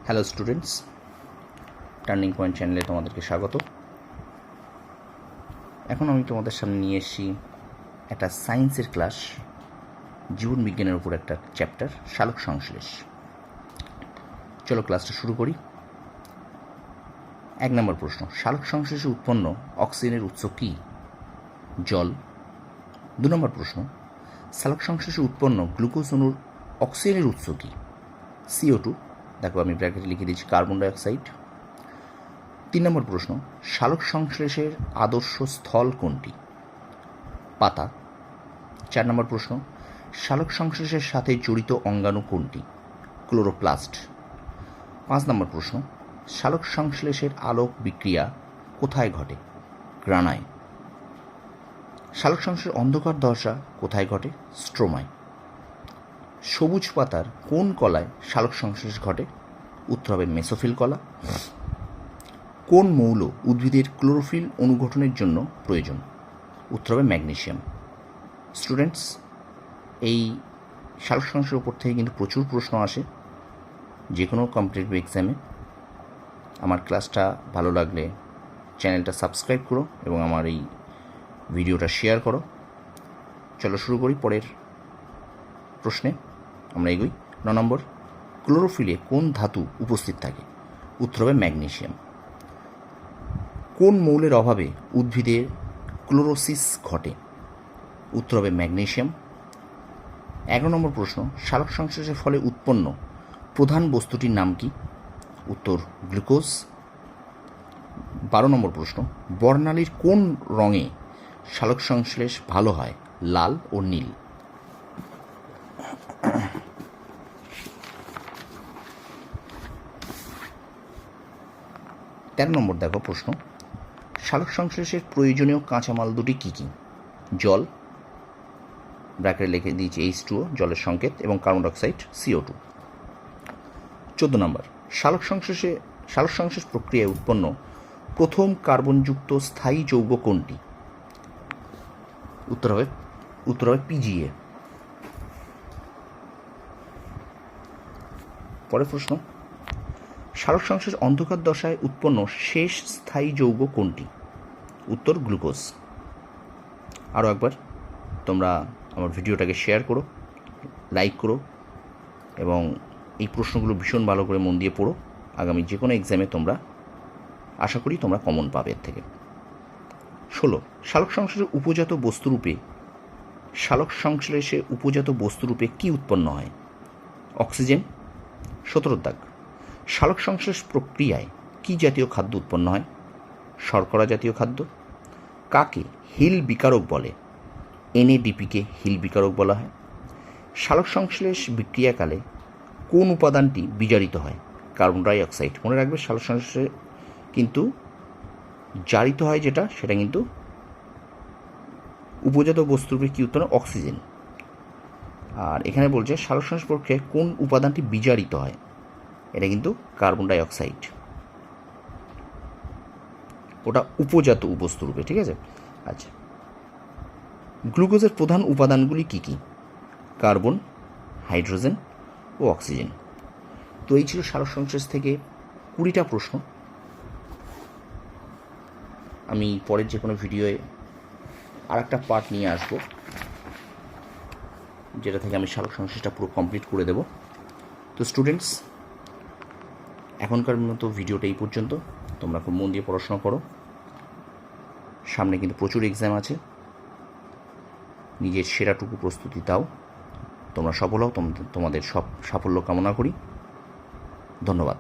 Hello students, turning point চ্যানেলে তোমাদেরকে স্বাগত। এখন আমি তোমাদের সামনে নিয়ে এসেছি একটা সায়েন্সের ক্লাস, জীবন বিজ্ঞানের উপর একটা চ্যাপ্টার, সালোক সংশ্লেষ। চলো ক্লাসটা শুরু করি। 1 নম্বর প্রশ্ন, সালোক সংশ্লেষে উৎপন্ন অক্সিজেনের উৎস কী? জল। 2 নম্বর প্রশ্ন, সালোক সংশ্লেষে উৎপন্ন গ্লুকোজ অণুর অক্সিজেনের উৎস কী? CO2। দেখো আমি ব্র্যাকেটে লিখে দিচ্ছি কার্বন ডাইঅক্সাইড। 3 নম্বর প্রশ্ন, সালোক সংশ্লেষের আদর্শ স্থল কোনটি? পাতা। 4 নম্বর প্রশ্ন, সালোক সংশ্লেষের সাথে জড়িত অঙ্গাণু কোনটি? ক্লোরোপ্লাস্ট। 5 নম্বর প্রশ্ন, সালোক সংশ্লেষের আলোক বিক্রিয়া কোথায় ঘটে? গ্রানায়। সালোক সংশ্লেষের অন্ধকার দশা কোথায় ঘটে? স্ট্রোমায়। সবুজ পাতার কোন কলায় সালোক সংশ্লেষ ঘটে? উত্তর হবে মেসোফিল কলা। কোন মৌল উদ্ভিদের ক্লোরোফিল অনুঘটনের জন্য প্রয়োজন? উত্তর হবে ম্যাগনেসিয়াম। স্টুডেন্টস, এই সালোক সংশ্লেষের উপর থেকে কিন্তু প্রচুর প্রশ্ন আসে যে কোনো কম্পিটিটিভ এক্সামে। আমার ক্লাসটা ভালো লাগলে চ্যানেলটা সাবস্ক্রাইব করো এবং আমার এই ভিডিওটা শেয়ার করো। চলো শুরু করি পরের প্রশ্নে। আমরা এগোই। 9 নম্বর, ক্লোরোফিলে কোন ধাতু উপস্থিত থাকে? উত্তর হবে ম্যাগনেসিয়াম। কোন মৌলের অভাবে উদ্ভিদের ক্লোরোসিস ঘটে? উত্তর হবে ম্যাগনেসিয়াম। 11 নম্বর প্রশ্ন, সালোক সংশ্লেষের ফলে উৎপন্ন প্রধান বস্তুটির নাম কি? উত্তর গ্লুকোজ। 12 নম্বর প্রশ্ন, বর্ণালীর কোন রঙে সালোক সংশ্লেষ ভালো হয়? লাল ও নীল। 13 নম্বর দেখো প্রশ্ন, সালোক সংশ্লেষের প্রয়োজনীয় কাঁচামাল দুটি কী কী? জল, ব্র্যাকেটে লিখে দিয়েছি H2O, জলের সংকেত, এবং কার্বন ডাইঅক্সাইড CO2। 14 নম্বর, সালোক সংশ্লেষ প্রক্রিয়ায় উৎপন্ন প্রথম কার্বনযুক্ত স্থায়ী যৌগ কোনটি? উত্তর হবে PGA। পরের প্রশ্ন, সালোক সংশ্লেষ অন্ধকার দশায় উৎপন্ন শেষ স্থায়ী যৌগ কোনটি? উত্তর গ্লুকোজ। আরও একবার তোমরা আমার ভিডিওটাকে শেয়ার করো, লাইক করো এবং এই প্রশ্নগুলো ভীষণ ভালো করে মন দিয়ে পড়ো। আগামী যে কোনো এক্সামে তোমরা আশা করি তোমরা কমন পাবে এর থেকে। 16, সালোক সংশ্লেষে উপজাত বস্তুরূপে কী উৎপন্ন হয়? অক্সিজেন। 17 দাগ, সালোক সংশ্লেষ প্রক্রিয়ায় কী জাতীয় খাদ্য উৎপন্ন হয়? শর্করা জাতীয় খাদ্য। কাকে হিল বিকারক বলে? NADP-কে হিল বিকারক বলা হয়। সালোক সংশ্লেষ বিক্রিয়াকালে কোন উপাদানটি বিজারিত হয়? Carbon dioxide. মনে রাখবে, সালোক সংশ্লেষে কিন্তু জারিত হয় সেটা কিন্তু উপজাত বস্তুরূপে কী উৎপন্ন? অক্সিজেন। আর এখানে বলছে সালোক সংশ্লেষ প্রক্রিয়ায় কোন উপাদানটি বিজারিত হয়? এটা কিন্তু কার্বন ডাইঅক্সাইড, ওটা উপজাত বস্তুরূপে। ঠিক আছে। আচ্ছা, গ্লুকোজের প্রধান উপাদানগুলি কী কী? কার্বন, হাইড্রোজেন ও অক্সিজেন। তো এই ছিল সালোক সংশ্লেষ থেকে 20টা প্রশ্ন। আমি পরের যে কোনো ভিডিওয়ে আর একটা পার্ট নিয়ে আসবো, যেটা থেকে আমি সালোক সংশ্লেষটা পুরো কমপ্লিট করে দেব। তো স্টুডেন্টস, এখনকার মতো ভিডিওটা এই পর্যন্ত। তোমরা খুব মন দিয়ে পড়াশোনা করো, সামনে কিন্তু প্রচুর এক্সাম আছে। নিজের সেরাটুকু প্রস্তুতি দাও। তোমরা সফল হও, তোমাদের সব সাফল্য কামনা করি। ধন্যবাদ।